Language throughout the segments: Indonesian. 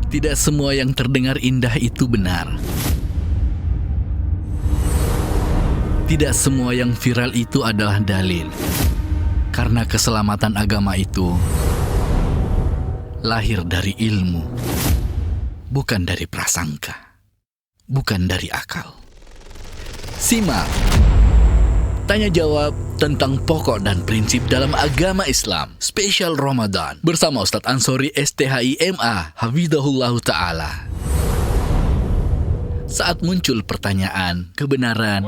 Tidak semua yang terdengar indah itu benar. Tidak semua yang viral itu adalah dalil. Karena keselamatan agama itu lahir dari ilmu, bukan dari prasangka, bukan dari akal. Simak tanya jawab tentang pokok dan prinsip dalam agama Islam spesial Ramadan bersama Ustadz Ansori STHIMA Hafizahullah Ta'ala. Saat muncul pertanyaan, kebenaran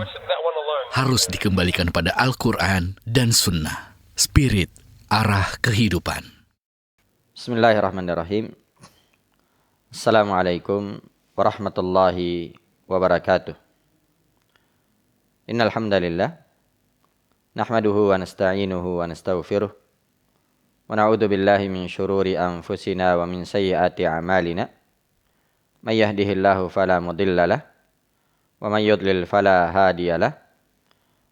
harus dikembalikan pada Al-Quran dan Sunnah. Spirit, arah kehidupan. Bismillahirrahmanirrahim. Assalamualaikum warahmatullahi wabarakatuh. Innal hamdalillah nahmaduhu wa nasta'inuhu wa nastaghfiruh wa na'udzu billahi min syururi anfusina wa min sayyiati a'malina. May yahdihillahu fala mudhillalah wa may yudlil fala hadiyalah.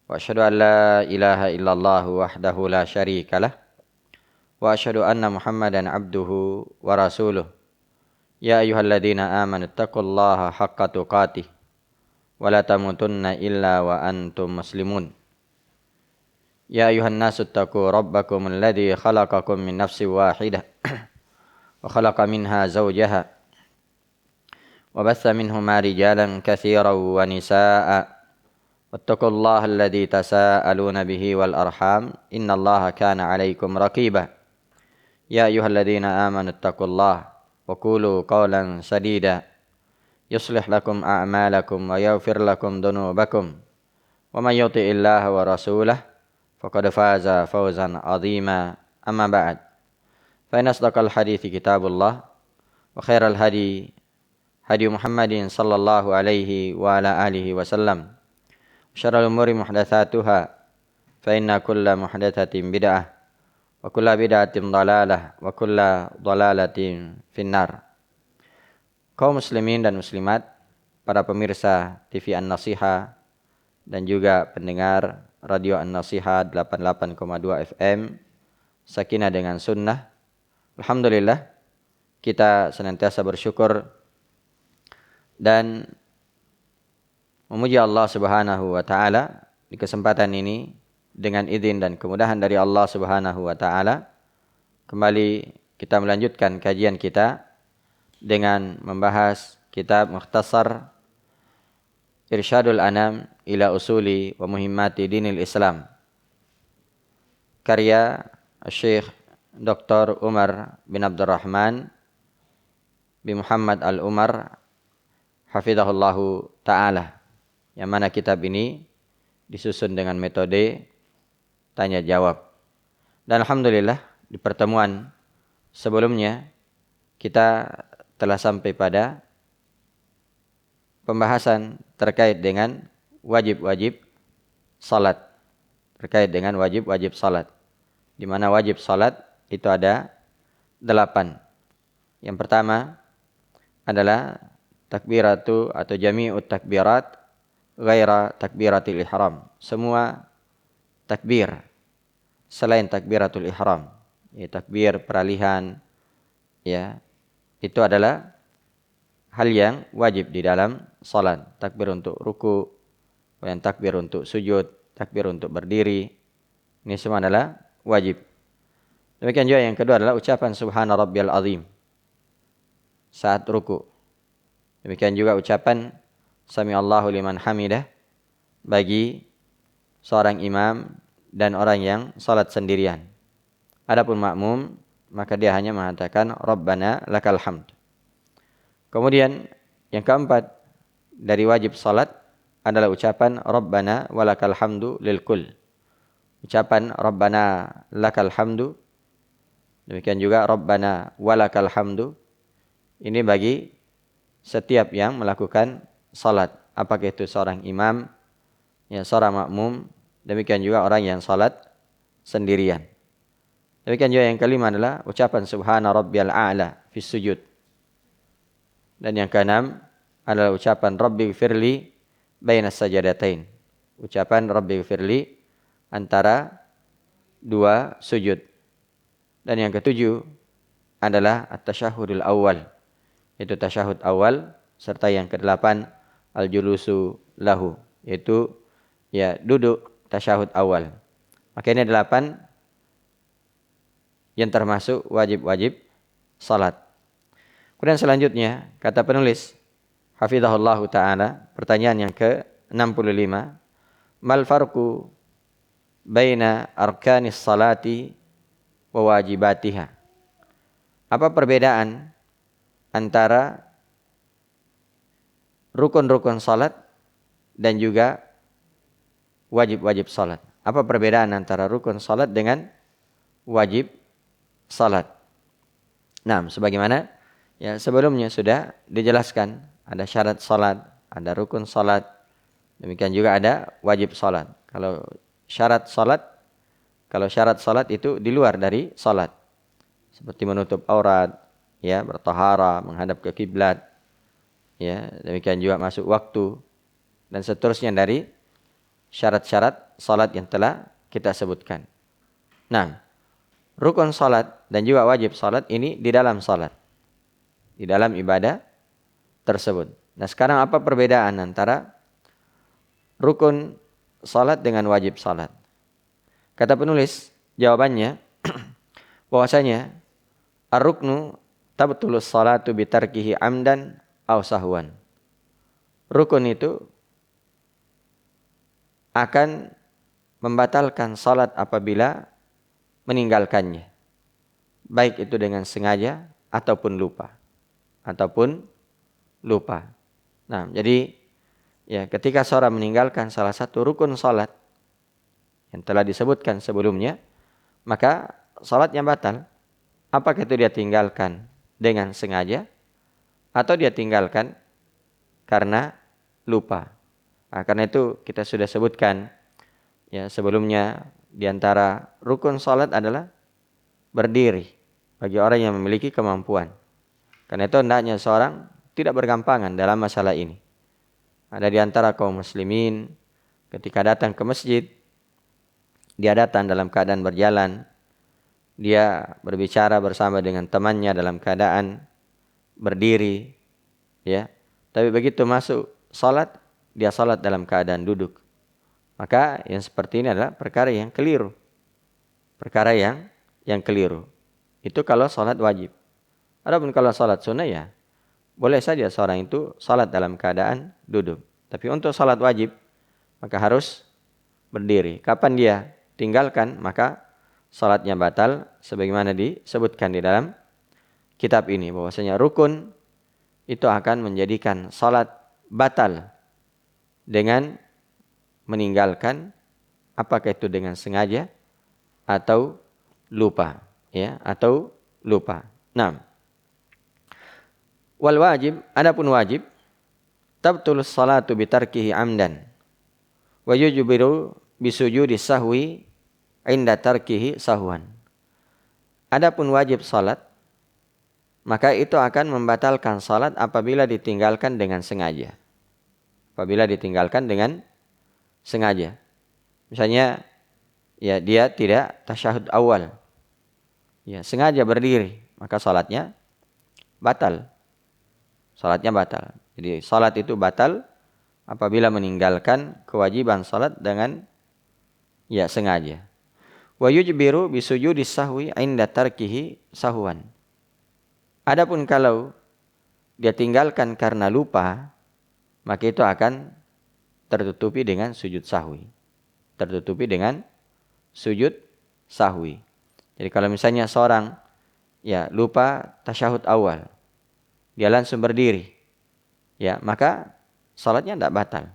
Wa asyhadu an la ilaha illallah wahdahu la syarikalah wa asyhadu anna Muhammadan abduhu wa rasuluh. Ya ayyuhalladzina amanu taqullaha haqqa tuqatih wa la tamutunna illa wa antum muslimun. Ya ayuhan nasu taqu rabbakum alladhi khalaqakum min nafsin wahidah wa khalaqa minha zawjaha wa batha minhuma rijalan katsiran wa nisaa'a wattaqullaha alladhi tasaaluna bihi wal arham innallaha kana 'alaikum raqiba. Ya ayyuhalladzina amanu taqullaha wa qulu qawlan sadida yuslih lakum a'malakum wa yaghfir lakum dhunubakum wa may yuti'illaha wa rasulahu faqad faza fawzan 'azima. Amma ba'd. Fa inna asdaqal hadithi kitabullah wa khairal hadi Muhammadin sallallahu alaihi wa ala alihi wasallam. Syarrul umuri muhdatsatuha fa inna kulla muhdatsatin bid'ah wa kulla bid'atin dhalalah wa kulla dhalalatin finnar. Kaum muslimin dan muslimat, para pemirsa TV An-Nasiha dan juga pendengar Radio An-Nasiha 88,2 FM Sakinah dengan Sunnah. Alhamdulillah, kita senantiasa bersyukur dan memuji Allah Subhanahu wa Ta'ala di kesempatan ini dengan izin dan kemudahan dari Allah Subhanahu wa Ta'ala. Kembali kita melanjutkan kajian kita dengan membahas kitab Mukhtasar Irsyadul Anam ila Usuli wa Muhimmati Dinil Islam, karya Syekh Dr. Umar bin Abdurrahman bin Muhammad Al-Umar Hafizahullahu Ta'ala, yang mana kitab ini disusun dengan metode tanya jawab. Dan alhamdulillah di pertemuan sebelumnya kita telah sampai pada pembahasan terkait dengan wajib-wajib salat. Terkait dengan wajib-wajib salat. Di mana wajib salat itu ada 8. Yang pertama adalah takbiratu atau jami'ut takbirat ghaira takbiratil ihram. Semua takbir selain takbiratul ihram. Ya, takbir peralihan, ya, itu adalah hal yang wajib di dalam salat. Takbir untuk ruku, kemudian takbir untuk sujud, takbir untuk berdiri. Ini semua adalah wajib. Demikian juga yang kedua adalah ucapan subhana rabbiyal azim saat ruku. Demikian juga ucapan sami Allahu liman hamidah bagi seorang imam dan orang yang salat sendirian. Adapun makmum, maka dia hanya mengatakan rabbana lakal hamd. Kemudian yang keempat dari wajib salat adalah ucapan rabbana walakal hamdu lil kull. Ucapan rabbana lakal hamdu, demikian juga rabbana walakal hamdu, ini bagi setiap yang melakukan salat, apakah itu seorang imam, ya, seorang makmum, demikian juga orang yang salat sendirian. Demikian juga yang kelima adalah ucapan subhana rabbiyal a'la fi sujud. Dan yang keenam adalah ucapan rabbighfirli bainas sajadatain. Ucapan rabbighfirli antara dua sujud. Dan yang ketujuh adalah at-tasyahhudul awal, yaitu tasyahud awal, serta yang kedelapan al-julusu lahu, yaitu ya duduk tasyahud awal. Maka ini 8 yang termasuk wajib-wajib salat. Kemudian selanjutnya kata penulis hafizahullahu taala, pertanyaan yang ke-65, mal farqu baina arkanis salati wa wajibatiha? Apa perbedaan antara rukun-rukun salat dan juga wajib-wajib salat? Apa perbedaan antara rukun salat dengan wajib salat? Nah, sebagaimana ya sebelumnya sudah dijelaskan, ada syarat salat, ada rukun salat, demikian juga ada wajib salat. Kalau syarat salat itu di luar dari salat, seperti menutup aurat, ya, bertahara, menghadap ke kiblat, ya, demikian juga masuk waktu dan seterusnya dari syarat-syarat salat yang telah kita sebutkan. Nah, rukun salat dan juga wajib salat ini di dalam salat, di dalam ibadah tersebut. Nah, sekarang apa perbedaan antara rukun salat dengan wajib salat? Kata penulis, jawabannya bahwasanya ar-ruknu tabtulus salatu bitarkihi amdan aw sahwan. Rukun itu akan membatalkan salat apabila meninggalkannya, baik itu dengan sengaja ataupun lupa. Nah, jadi ya ketika seorang meninggalkan salah satu rukun salat yang telah disebutkan sebelumnya, maka salatnya batal. Apakah itu dia tinggalkan dengan sengaja atau dia tinggalkan karena lupa. Nah, karena itu kita sudah sebutkan ya sebelumnya, di antara rukun salat adalah berdiri bagi orang yang memiliki kemampuan. Karena itu hendaknya seorang tidak bergampangan dalam masalah ini. Ada di antara kaum muslimin ketika datang ke masjid, dia datang dalam keadaan berjalan, dia berbicara bersama dengan temannya dalam keadaan berdiri, ya. Tapi begitu masuk salat, dia salat dalam keadaan duduk. Maka yang seperti ini adalah perkara yang keliru. Perkara yang keliru. Itu kalau salat wajib. Adapun kalau salat sunnah, ya boleh saja seorang itu salat dalam keadaan duduk. Tapi untuk salat wajib, maka harus berdiri. Kapan dia tinggalkan, maka salatnya batal, sebagaimana disebutkan di dalam kitab ini, bahwasanya rukun itu akan menjadikan salat batal dengan meninggalkan, apakah itu dengan sengaja atau lupa, ya, atau lupa. Nah, wal wajib, adapun wajib, tabtulus salatu bitarkihi amdan wa yujbiru bisujudi sahwi inda tarkihi sahwan. Adapun wajib salat, maka itu akan membatalkan salat apabila ditinggalkan dengan sengaja. Apabila ditinggalkan dengan sengaja. Misalnya, ya dia tidak tasyahud awal, ya sengaja berdiri, maka salatnya batal. Salatnya batal. Jadi salat itu batal apabila meninggalkan kewajiban salat dengan ya sengaja. Wa yujbiru bisujudi sahwi inda tarkihi sahwan. Adapun kalau dia tinggalkan karena lupa, maka itu akan tertutupi dengan sujud sahwi. Tertutupi dengan sujud sahwi. Jadi kalau misalnya seorang ya lupa tasyahud awal, dia langsung berdiri, ya maka salatnya tidak batal.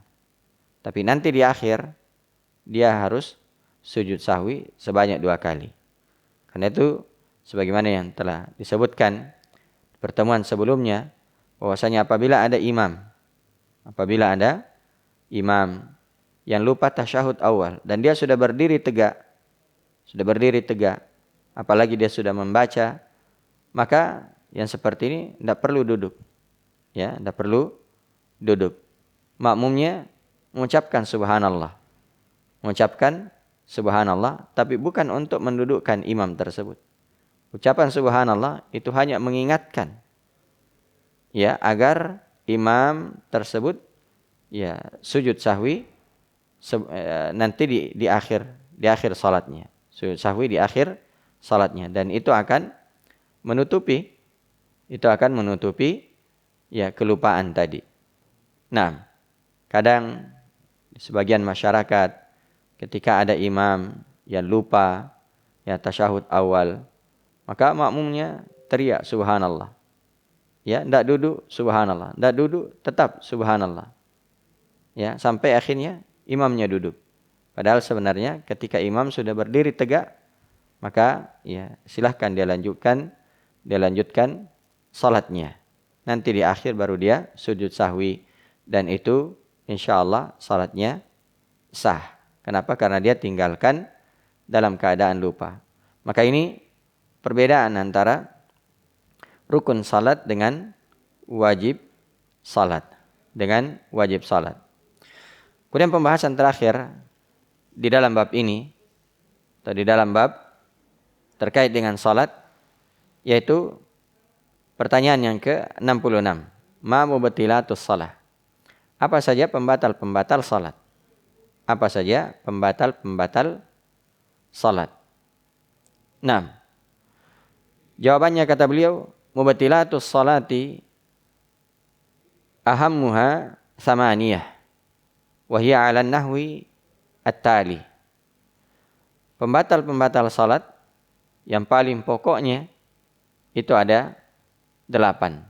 Tapi nanti di akhir dia harus sujud sahwi sebanyak 2 kali. Karena itu sebagaimana yang telah disebutkan di pertemuan sebelumnya, bahwasanya apabila ada imam yang lupa tasyahud awal dan dia sudah berdiri tegak, apalagi dia sudah membaca, maka yang seperti ini tidak perlu duduk. Ya, tidak perlu duduk. Makmumnya mengucapkan subhanallah. Tapi bukan untuk mendudukkan imam tersebut. Ucapan subhanallah itu hanya mengingatkan ya agar imam tersebut ya sujud sahwi nanti di akhir salatnya. Sujud sahwi di akhir salatnya, dan itu akan menutupi ya kelupaan tadi. Nah, kadang sebagian masyarakat ketika ada imam yang lupa ya tasyahud awal, maka makmumnya teriak subhanallah. Ya, enggak duduk subhanallah, enggak duduk tetap subhanallah. Ya, sampai akhirnya imamnya duduk. Padahal sebenarnya ketika imam sudah berdiri tegak, maka ya silahkan dia lanjutkan salatnya. Nanti di akhir baru dia sujud sahwi, dan itu insyaallah salatnya sah. Kenapa? Karena dia tinggalkan dalam keadaan lupa. Maka ini perbedaan antara rukun salat dengan wajib salat. Kemudian pembahasan terakhir di dalam bab ini, atau di dalam bab terkait dengan salat, yaitu pertanyaan yang ke-66. Ma mubtilatus shalah? Apa saja pembatal-pembatal salat? Apa saja pembatal-pembatal salat? Nah, jawabannya kata beliau, mubtilatus salati ahammuha thamaniyah wa hiya 'ala nahwi at-tali. Pembatal-pembatal salat yang paling pokoknya itu ada 8.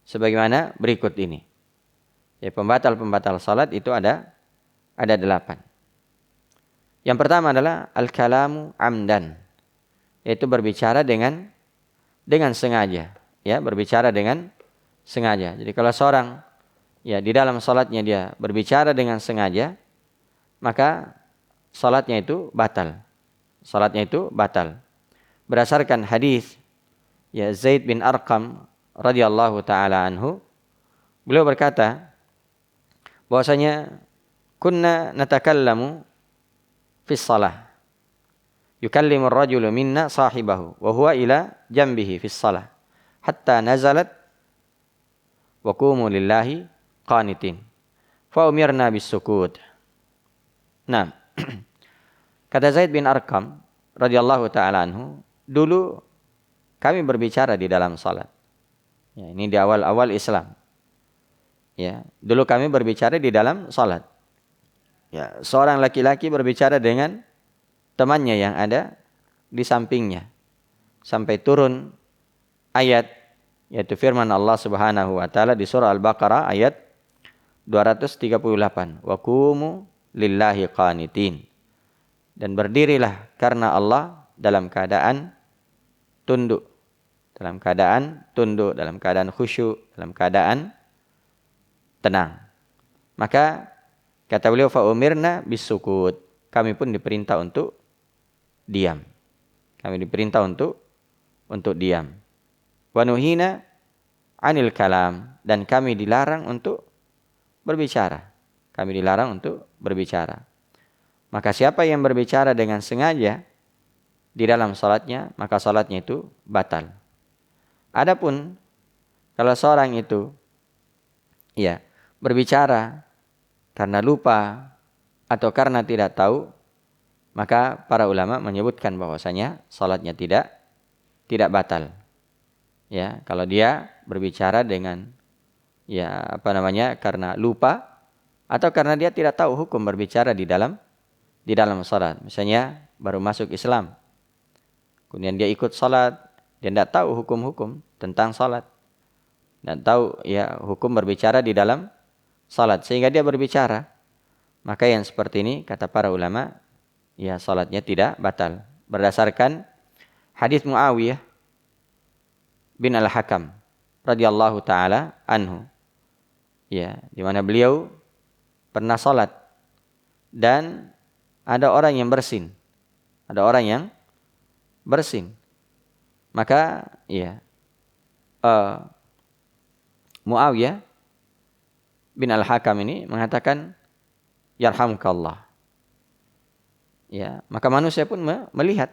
Sebagaimana berikut ini. Ya, pembatal-pembatal salat itu ada 8. Yang pertama adalah al-kalamu amdan, yaitu berbicara dengan sengaja, ya, berbicara dengan sengaja. Jadi kalau seorang ya di dalam salatnya dia berbicara dengan sengaja, maka salatnya itu batal. Berdasarkan hadis ya Zaid bin Arqam radhiyallahu taala anhu, beliau berkata bahwasanya kunna natakallamu fi shalah yukallimu ar-rajulu minna sahibahu wa huwa ila jambihi fi shalah hatta nazalat wa qumu lillahi qanitin fa umirna bis sukut. Nah, kata Zaid bin Arqam radhiyallahu taala anhu, dulu kami berbicara di dalam salat. Ya, ini di awal-awal Islam. Ya, dulu kami berbicara di dalam salat. Ya, seorang laki-laki berbicara dengan temannya yang ada di sampingnya sampai turun ayat, yaitu firman Allah Subhanahu wa taala di surah Al-Baqarah ayat 238. Wa qumu lillahi qanitin. Dan berdirilah karena Allah dalam keadaan tunduk, dalam keadaan khusyuk, dalam keadaan tenang. Maka kata beliau fa umirna bisukut, kami pun diperintah untuk diam. Diam. Wa nuhina 'anil kalam, dan kami dilarang untuk berbicara. Maka siapa yang berbicara dengan sengaja di dalam salatnya, maka salatnya itu batal. Adapun kalau seorang itu ya berbicara karena lupa atau karena tidak tahu, maka para ulama menyebutkan bahwasanya salatnya tidak batal. Ya, kalau dia berbicara dengan karena lupa atau karena dia tidak tahu hukum berbicara di dalam salat. Misalnya baru masuk Islam, kemudian dia ikut salat, dia tidak tahu hukum-hukum tentang salat, tidak tahu ya hukum berbicara di dalam salat, sehingga dia berbicara. Maka yang seperti ini kata para ulama, ya salatnya tidak batal. Berdasarkan hadis Muawiyah bin Al-Hakam radhiyallahu taala anhu, ya, di mana beliau pernah salat dan ada orang yang bersin. Maka ya Muawiyah bin Al-Hakam ini mengatakan yarhamukallah. Ya, maka manusia pun melihat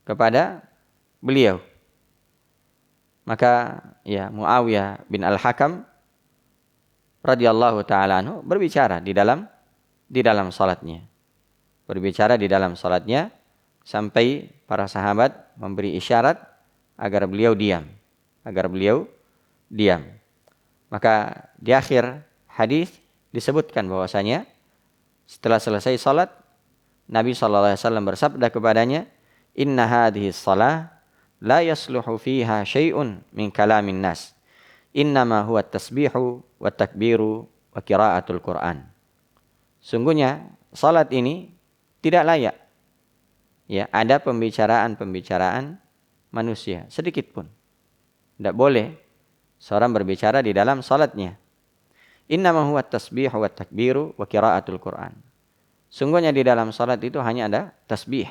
kepada beliau. Maka ya Muawiyah bin Al-Hakam radhiyallahu taala anhu berbicara di dalam salatnya. Berbicara di dalam salatnya sampai para sahabat memberi isyarat agar beliau diam. Maka di akhir hadis disebutkan bahwasanya setelah selesai salat Nabi sallallahu alaihi wasallam bersabda kepadanya, "Inna hadhihi shalah la yasluhu fiha syai'un min kalamin nas. Innama huwa tasbihu wa takbiru wa qiraatul Qur'an." Sungguhnya salat ini tidak layak ya ada pembicaraan manusia sedikit pun. Tidak boleh seorang berbicara di dalam salatnya. Innama huwa tasbihu wa takbiru wa qiraatul Qur'an. Sungguhnya di dalam salat itu hanya ada tasbih.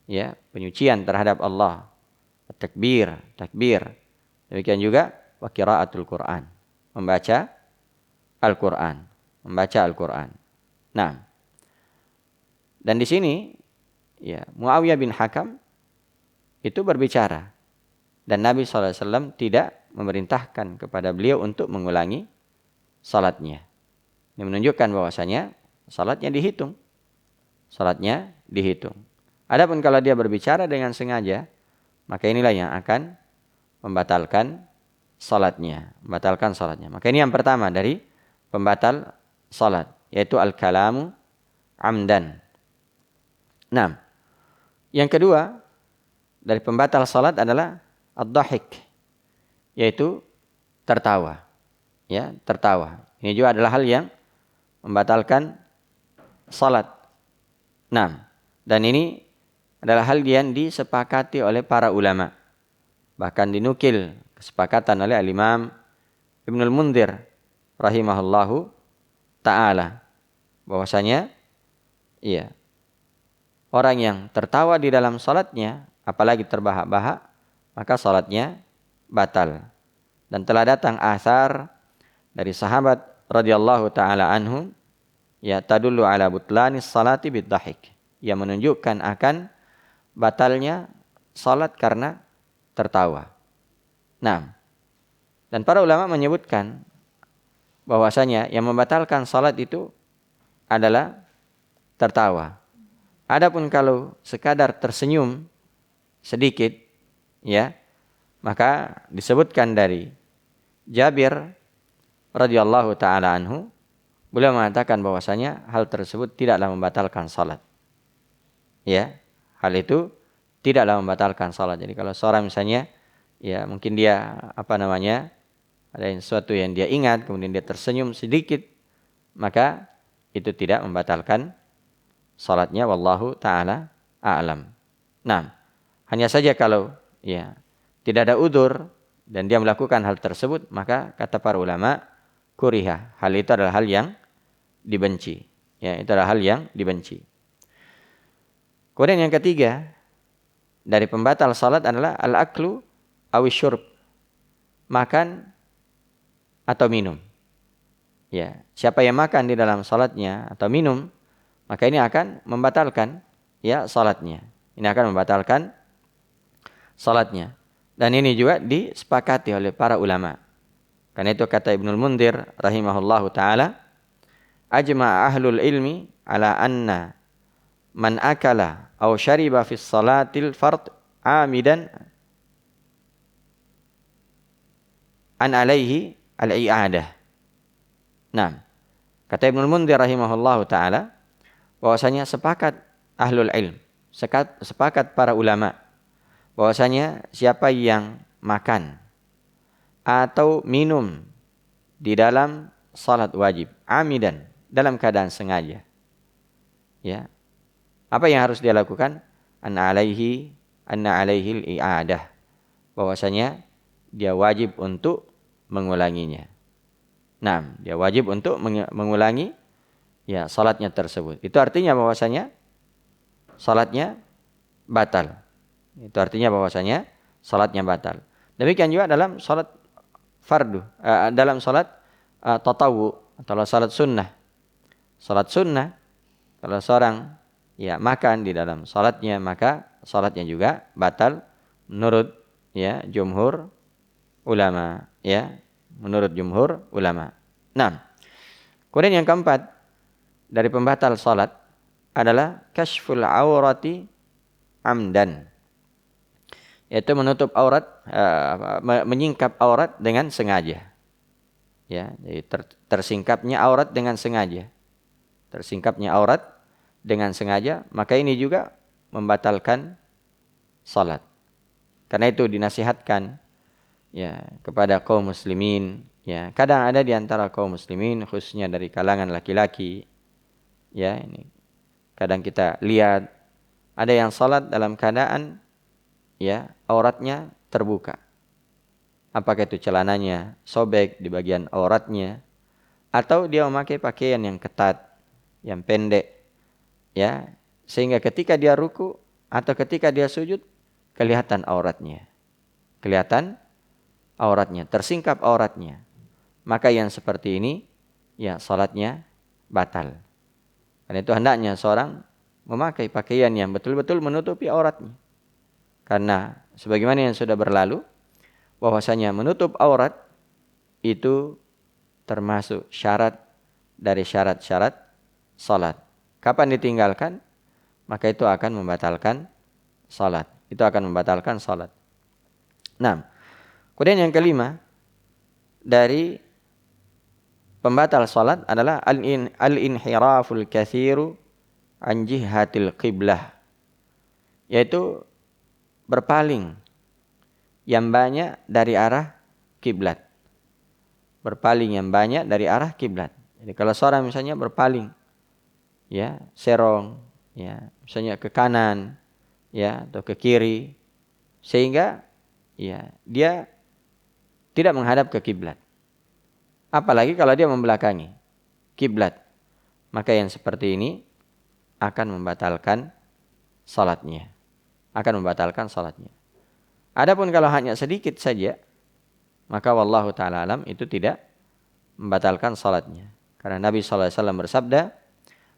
Ya, penyucian terhadap Allah. Takbir. Demikian juga wa qiraatul Qur'an. Membaca Al-Qur'an. Nah. Dan di sini ya, Muawiyah bin Hakam itu berbicara dan Nabi SAW tidak memerintahkan kepada beliau untuk mengulangi salatnya. Ini menunjukkan bahwasanya salatnya dihitung. Adapun kalau dia berbicara dengan sengaja, maka inilah yang akan membatalkan salatnya. Maka ini yang pertama dari pembatal salat, yaitu al-kalamu amdan. Nah, yang kedua dari pembatal salat adalah ad-dhahik, yaitu tertawa. Ya, tertawa. Ini juga adalah hal yang membatalkan salat. Nah, dan ini adalah hal yang disepakati oleh para ulama. Bahkan dinukil kesepakatan oleh Al-Imam Ibnul Mundhir rahimahullahu ta'ala. Bahwasanya iya, orang yang tertawa di dalam salatnya, apalagi terbahak-bahak, maka salatnya batal. Dan telah datang athar dari sahabat radhiyallahu taala anhum ya tadullu ala butlanis salati biddahik, yang menunjukkan akan batalnya salat karena tertawa. Nah, dan para ulama menyebutkan bahwasanya yang membatalkan salat itu adalah tertawa. Adapun kalau sekadar tersenyum sedikit, ya, maka disebutkan dari Jabir radhiyallahu taala anhu, beliau mengatakan bahwasanya hal tersebut tidaklah membatalkan salat. Ya, hal itu tidaklah membatalkan salat. Jadi kalau seorang misalnya, ya mungkin dia ada sesuatu yang dia ingat, kemudian dia tersenyum sedikit, maka itu tidak membatalkan salatnya, wallahu taala a'lam. Nah, hanya saja kalau ya tidak ada udzur dan dia melakukan hal tersebut, maka kata para ulama kuriha, hal itu adalah hal yang dibenci. Ya, itu adalah hal yang dibenci. Kemudian yang ketiga dari pembatal salat adalah al-aklu awisyurb, makan atau minum. Ya, siapa yang makan di dalam salatnya atau minum, maka ini akan membatalkan ya salatnya. Ini akan membatalkan salatnya. Dan ini juga disepakati oleh para ulama. Karena itu kata Ibnul Mundhir rahimahullahu taala, ajma'a ahlul ilmi ala anna man akala aw syariba fi salatil fard amidan an alaihi al-i'adah. Nah, kata Ibnul Mundhir rahimahullahu taala bahwasanya sepakat ahlul ilm, sepakat para ulama bahwasanya siapa yang makan atau minum di dalam salat wajib amidan, dalam keadaan sengaja, ya, apa yang harus dia lakukan? Anna alaihi al-i'adah, bahwasanya dia wajib untuk mengulanginya. Nah, dia wajib untuk mengulangi ya salatnya tersebut. Itu artinya bahwasanya salatnya batal. Itu artinya bahwasanya salatnya batal. Demikian juga dalam salat fardu, dalam salat tatawwu atau salat sunnah. Salat sunnah, kalau seorang ya makan di dalam salatnya, maka salatnya juga batal menurut ya jumhur ulama, ya, menurut jumhur ulama. Nah, kemudian yang keempat dari pembatal salat adalah kashful aurati amdan, yaitu menutup aurat, menyingkap aurat dengan sengaja. Ya, jadi tersingkapnya aurat dengan sengaja. Tersingkapnya aurat dengan sengaja, maka ini juga membatalkan salat. Karena itu dinasihatkan ya kepada kaum muslimin, ya. Kadang ada di antara kaum muslimin khususnya dari kalangan laki-laki, ya, ini kadang kita lihat ada yang salat dalam keadaan ya auratnya terbuka. Apakah itu celananya sobek di bagian auratnya, atau dia memakai pakaian yang ketat, yang pendek, ya, sehingga ketika dia ruku atau ketika dia sujud kelihatan auratnya. Kelihatan auratnya, tersingkap auratnya. Maka yang seperti ini ya salatnya batal. Karena itu hendaknya seorang memakai pakaian yang betul-betul menutupi auratnya. Karena sebagaimana yang sudah berlalu, bahwasanya menutup aurat itu termasuk syarat dari syarat-syarat salat. Kapan ditinggalkan, maka itu akan membatalkan salat. Itu akan membatalkan salat. Nah, kemudian yang kelima dari pembatal salat adalah al-inhiraful katsiru an jihatil qiblah, yaitu berpaling yang banyak dari arah kiblat. Berpaling yang banyak dari arah kiblat. Jadi kalau seorang misalnya berpaling, ya, serong, ya, misalnya ke kanan, ya, atau ke kiri, sehingga ya dia tidak menghadap ke kiblat. Apalagi kalau dia membelakangi kiblat, maka yang seperti ini akan membatalkan salatnya. Akan membatalkan salatnya. Adapun kalau hanya sedikit saja, maka wallahu ta'ala alam itu tidak membatalkan salatnya. Karena Nabi sallallahu alaihi wasallam bersabda,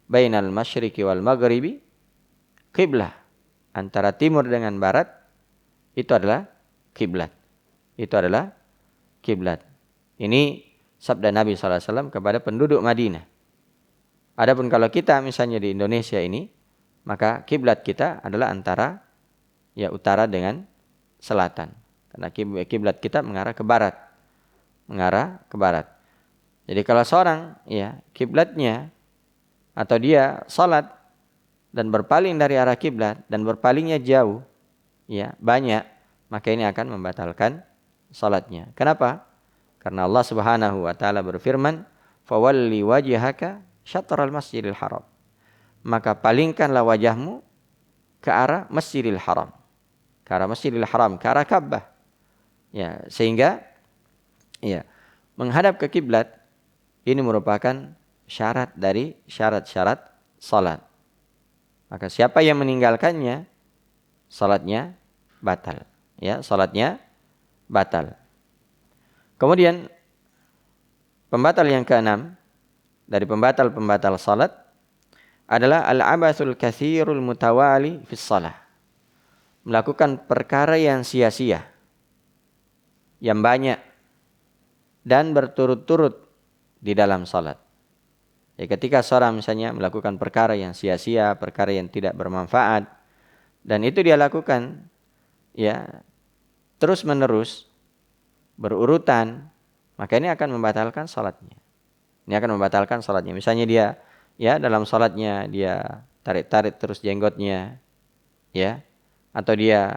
"Bainal masyriqi wal maghribi qiblah." Antara timur dengan barat itu adalah kiblat. Itu adalah kiblat. Ini sabda Nabi sallallahu alaihi wasallam kepada penduduk Madinah. Adapun kalau kita misalnya di Indonesia ini, maka kiblat kita adalah antara ya utara dengan selatan. Karena kiblat kita mengarah ke barat. Mengarah ke barat. Jadi kalau seorang ya kiblatnya atau dia salat dan berpaling dari arah kiblat dan berpalingnya jauh, ya, banyak, maka ini akan membatalkan salatnya. Kenapa? Karena Allah Subhanahu wa taala berfirman, "Fawalli wajhaka syatral masjidil haram." Maka palingkanlah wajahmu ke arah Masjidil Haram. Ke arah Masjidil Haram, ke arah Ka'bah. Ya, sehingga ya, menghadap ke kiblat ini merupakan syarat dari syarat-syarat salat. Maka siapa yang meninggalkannya, salatnya batal. Ya, salatnya batal. Kemudian pembatal yang keenam dari pembatal-pembatal salat adalah al-abathul katsirul mutawali fis shalah. Melakukan perkara yang sia-sia, yang banyak dan berturut-turut di dalam salat. Ya, ketika seorang misalnya melakukan perkara yang sia-sia, perkara yang tidak bermanfaat, dan itu dia lakukan ya terus-menerus berurutan, maka ini akan membatalkan salatnya. Ini akan membatalkan salatnya. Misalnya dia ya dalam salatnya dia tarik-tarik terus jenggotnya, ya, atau dia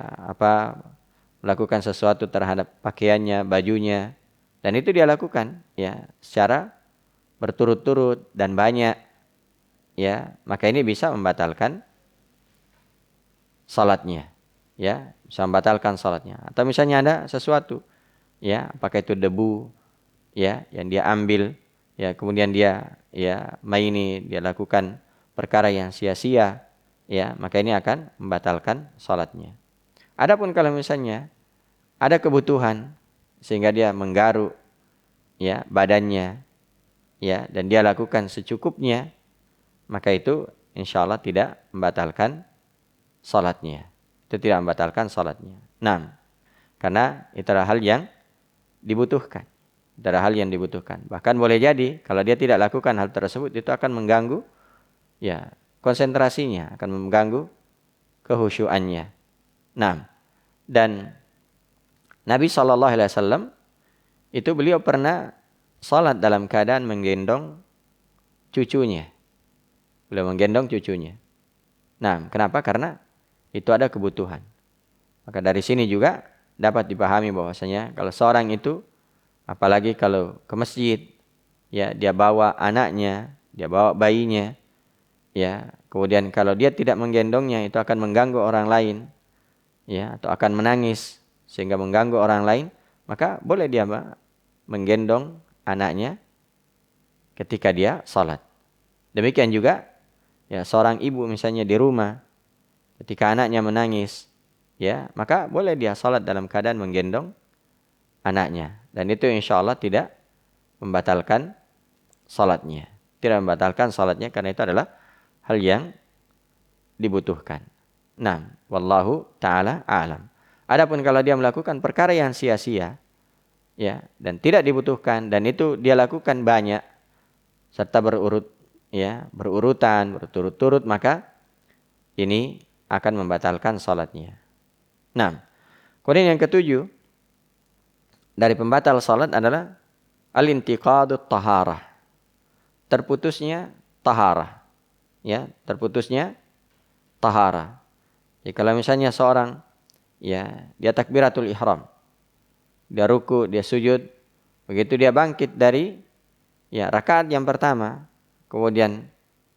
melakukan sesuatu terhadap pakaiannya, bajunya, dan itu dia lakukan ya secara berturut-turut dan banyak, ya, maka ini bisa membatalkan salatnya, ya, bisa membatalkan salatnya. Atau misalnya ada sesuatu, ya, apakah itu debu, ya, yang dia ambil, ya, kemudian dia ya maini, dia lakukan perkara yang sia-sia, ya, maka ini akan membatalkan salatnya. Adapun kalau misalnya ada kebutuhan sehingga dia menggaruk ya badannya, ya, dan dia lakukan secukupnya, maka itu insyaallah tidak membatalkan salatnya. Itu tidak membatalkan salatnya. Nah, Karena itu adalah hal yang dibutuhkan. Itu adalah hal yang dibutuhkan. Bahkan boleh jadi kalau dia tidak lakukan hal tersebut itu akan mengganggu ya konsentrasinya, akan mengganggu kehusyuannya. Nah, dan Nabi SAW itu beliau pernah salat dalam keadaan menggendong cucunya. Beliau menggendong cucunya. Nah, kenapa? Karena itu ada kebutuhan. Maka dari sini juga dapat dipahami bahwasanya kalau seorang itu, apalagi kalau ke masjid, ya dia bawa anaknya, dia bawa bayinya, ya kemudian kalau dia tidak menggendongnya itu akan mengganggu orang lain, ya atau akan menangis sehingga mengganggu orang lain, maka boleh dia menggendong anaknya ketika dia salat. Demikian juga ya seorang ibu misalnya di rumah ketika anaknya menangis, ya maka boleh dia salat dalam keadaan menggendong anaknya, dan itu insya Allah tidak membatalkan salatnya, karena itu adalah hal yang dibutuhkan. Nah, wallahu taala a'lam. Adapun kalau dia melakukan perkara yang sia-sia, ya dan tidak dibutuhkan, dan itu dia lakukan banyak serta berurutan, berturut-turut, maka ini akan membatalkan salatnya. Nah, kemudian yang ketujuh dari pembatal salat adalah al-intiqadut taharah. Terputusnya taharah. Ya, terputusnya taharah. Ya, kalau misalnya seorang ya, dia takbiratul ihram, dia ruku, dia sujud, begitu dia bangkit dari ya rakaat yang pertama, kemudian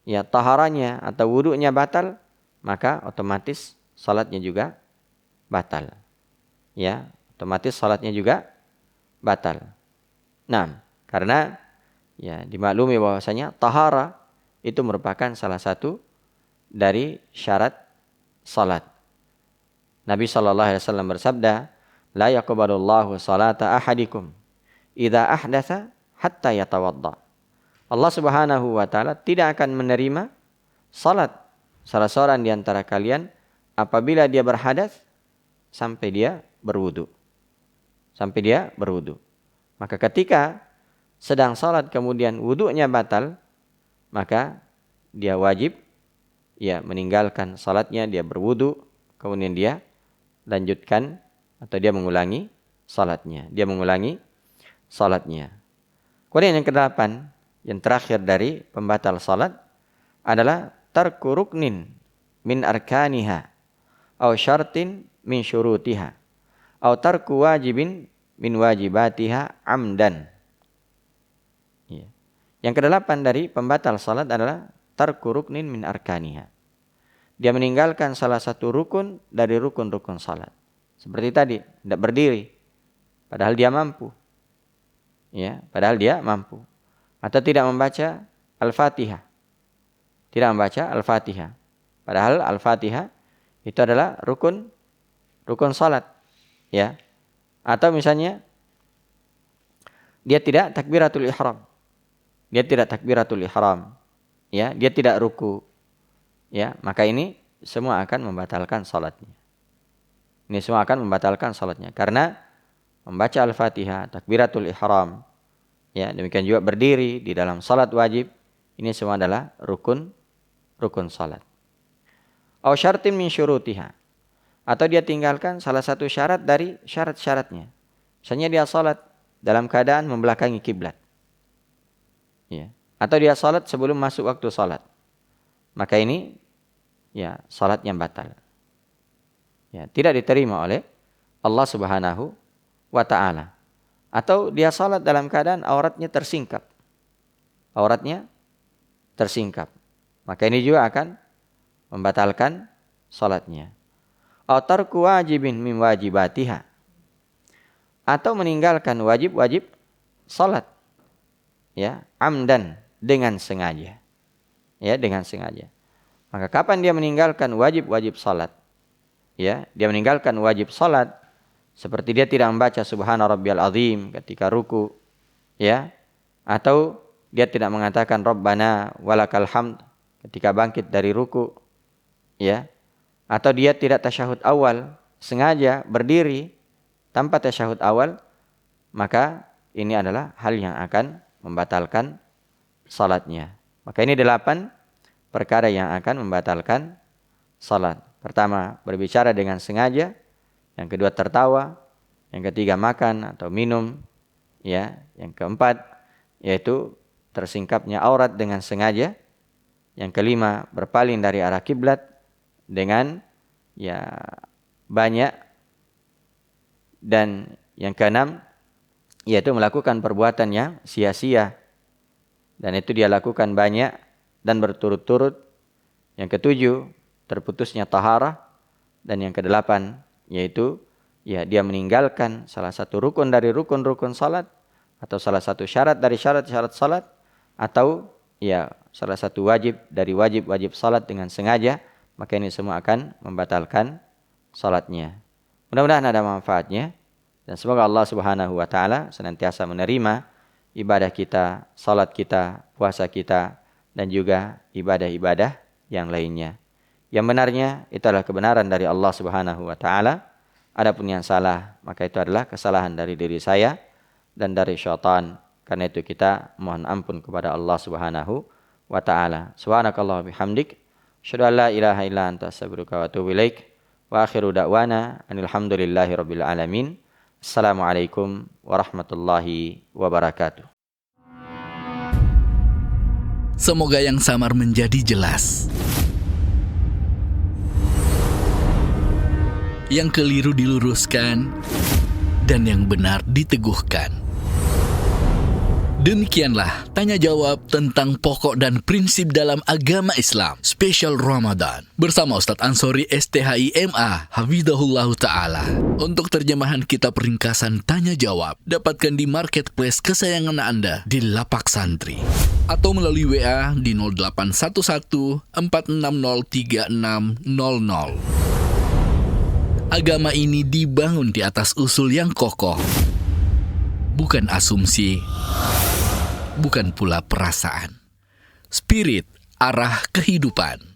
ya taharanya atau wudunya batal, maka otomatis salatnya juga batal. Ya, otomatis salatnya juga batal. Nah, karena ya dimaklumi bahwasanya tahara itu merupakan salah satu dari syarat salat. Nabi SAW bersabda, la yaqbalullahu salata ahadikum idza ahdatsa hatta yatawadda. Allah Subhanahu wa taala tidak akan menerima salat salah seorang di antara kalian apabila dia berhadas sampai dia berwudu. Maka ketika sedang salat kemudian wudunya batal, maka dia wajib ya meninggalkan salatnya, dia berwudu, kemudian dia lanjutkan atau dia mengulangi salatnya. Kemudian yang kedelapan, yang terakhir dari pembatal salat adalah tarku ruknin min arkaniha aw syartin min syurutiha aw tarku wajibin min wajibatiha amdan. Ya. Yang kedelapan dari pembatal salat adalah tarku ruknin min arkaniha. Dia meninggalkan salah satu rukun dari rukun-rukun salat. Seperti tadi, tidak berdiri padahal dia mampu. Ya, padahal dia mampu. Atau tidak membaca Al-Fatihah. Padahal Al-Fatihah itu adalah rukun salat. Ya. Atau misalnya dia tidak takbiratul ihram. Ya, dia tidak ruku. Ya, maka ini semua akan membatalkan salatnya. Karena membaca Al-Fatihah, takbiratul ihram, ya, demikian juga berdiri di dalam salat wajib, ini semua adalah rukun salat. Aw syartin min syurutiha. Atau dia tinggalkan salah satu syarat dari syarat-syaratnya. Misalnya dia salat dalam keadaan membelakangi kiblat. Ya. Atau dia salat sebelum masuk waktu salat. Maka ini ya salatnya batal. Ya, tidak diterima oleh Allah Subhanahu wa taala. Atau dia salat dalam keadaan auratnya tersingkap. Maka ini juga akan membatalkan salatnya. Aw tarku wajibin min wajibatiha. Atau meninggalkan wajib-wajib salat. Ya, amdan, dengan sengaja. Maka kapan dia meninggalkan wajib-wajib salat? Ya, dia meninggalkan wajib salat seperti dia tidak membaca subhana rabbiyal azim ketika ruku, ya, atau dia tidak mengatakan rabbana walakal hamd ketika bangkit dari ruku, ya, atau dia tidak tasyahud awal, sengaja berdiri tanpa tasyahud awal, maka ini adalah hal yang akan membatalkan salatnya. Maka ini 8 perkara yang akan membatalkan salat. Pertama, berbicara dengan sengaja. Yang kedua, tertawa. Yang ketiga, makan atau minum. Ya, yang keempat, yaitu tersingkapnya aurat dengan sengaja. Yang kelima, berpaling dari arah kiblat dengan banyak. Dan yang keenam, yaitu melakukan perbuatan yang sia-sia. Dan itu dia lakukan banyak dan berturut-turut. Yang ketujuh, terputusnya taharah. Dan yang kedelapan, yaitu dia meninggalkan salah satu rukun dari rukun-rukun salat, atau salah satu syarat dari syarat-syarat salat, atau salah satu wajib dari wajib-wajib salat dengan sengaja, maka ini semua akan membatalkan salatnya. Mudah-mudahan ada manfaatnya, dan semoga Allah Subhanahu wa taala senantiasa menerima ibadah kita, salat kita, puasa kita, dan juga ibadah-ibadah yang lainnya. Yang benarnya itu adalah kebenaran dari Allah Subhanahu wa taala. Adapun yang salah, maka itu adalah kesalahan dari diri saya dan dari syaitan. Karena itu kita mohon ampun kepada Allah Subhanahu wa taala. Subhanakallah bihamdik, asyhadu an la ilaha illa anta astaghfiruka wa atubu ilaik. Wa akhiru da'wana alhamdulillahi rabbil alamin. Assalamualaikum warahmatullahi wabarakatuh. Semoga yang samar menjadi jelas, yang keliru diluruskan, dan yang benar diteguhkan. Demikianlah tanya jawab tentang pokok dan prinsip dalam agama Islam spesial Ramadan bersama Ustadz Ansori STHI MA Hafizahullah Ta'ala. Untuk terjemahan kitab ringkasan tanya jawab, dapatkan di marketplace kesayangan Anda di Lapak Santri atau melalui WA di 0811 460 3600. Agama ini dibangun di atas usul yang kokoh, bukan asumsi, bukan pula perasaan. Spirit, arah kehidupan.